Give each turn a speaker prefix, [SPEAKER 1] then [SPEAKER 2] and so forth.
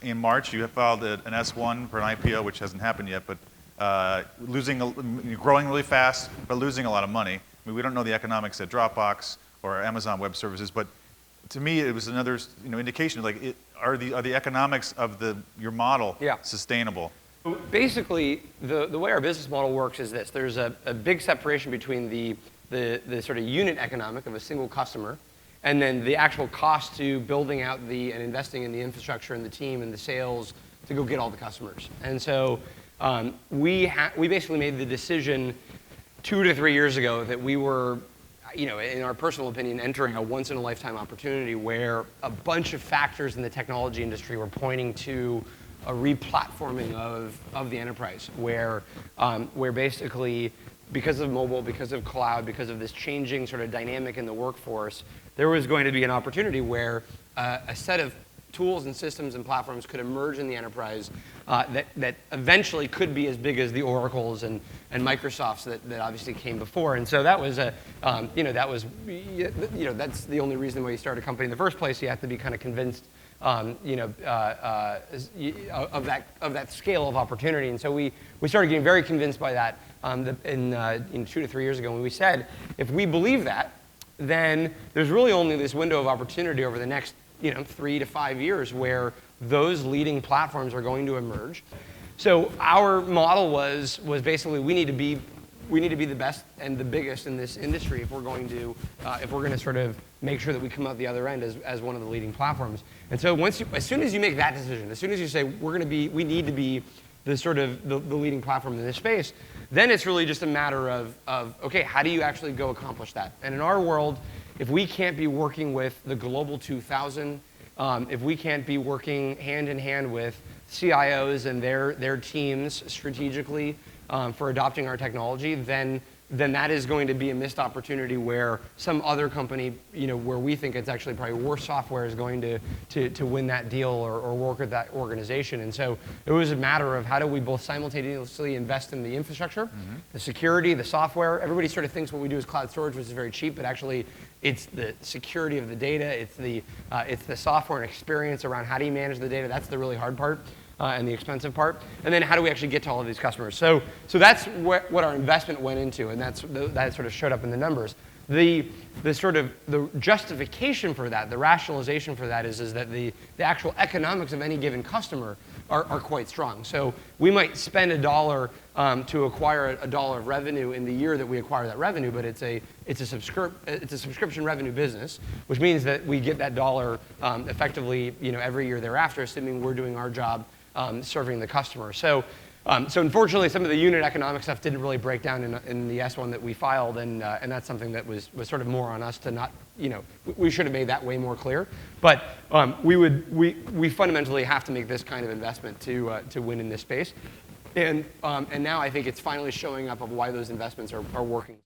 [SPEAKER 1] in March, you have filed an S1 for an IPO, which hasn't happened yet, but growing really fast, but losing a lot of money. I mean, we don't know the economics at Dropbox or Amazon Web Services, but to me, it was another indication. Like, are the economics of your model sustainable?
[SPEAKER 2] Basically, the way our business model works is this: there's a big separation between the sort of unit economic of a single customer, and then the actual cost to building out and investing in the infrastructure and the team and the sales to go get all the customers. And so we basically made the decision 2 to 3 years ago that we were, in our personal opinion, entering a once-in-a-lifetime opportunity where a bunch of factors in the technology industry were pointing to a re-platforming of the enterprise, where basically, because of mobile, because of cloud, because of this changing sort of dynamic in the workforce, there was going to be an opportunity where a set of tools and systems and platforms could emerge in the enterprise that eventually could be as big as the Oracles and Microsofts that obviously came before. And so that was that's the only reason why you start a company in the first place. You have to be kind of convinced of that scale of opportunity. And so we started getting very convinced by that in 2 to 3 years ago, when we said, if we believe that, then there's really only this window of opportunity over the next 3 to 5 years where those leading platforms are going to emerge. So our model was basically we need to be the best and the biggest in this industry if we're going to sort of make sure that we come out the other end as one of the leading platforms. And so as soon as you make that decision, as soon as you say we need to be the sort of the leading platform in this space, then it's really just a matter of okay, how do you actually go accomplish that? And in our world, if we can't be working with the Global 2000, if we can't be working hand in hand with CIOs and their teams strategically for adopting our technology, then that is going to be a missed opportunity where some other company, where we think it's actually probably worse software, is going to win that deal or work with that organization. And so it was a matter of how do we both simultaneously invest in the infrastructure, the security, the software. Everybody sort of thinks what we do is cloud storage, which is very cheap, but actually it's the security of the data, it's the software and experience around how do you manage the data. That's the really hard part. And the expensive part, and then how do we actually get to all of these customers? So that's what our investment went into, and that sort of showed up in the numbers. The justification for that, the rationalization for that is that the actual economics of any given customer are quite strong. So we might spend $1 to acquire $1 of revenue in the year that we acquire that revenue, but it's a subscription revenue business, which means that we get that dollar effectively every year thereafter, assuming we're doing our job serving the customer. So unfortunately, some of the unit economic stuff didn't really break down in the S1 that we filed, and that's something that was sort of more on us to not, we should have made that way more clear. But we fundamentally have to make this kind of investment to win in this space, and now I think it's finally showing up of why those investments are working.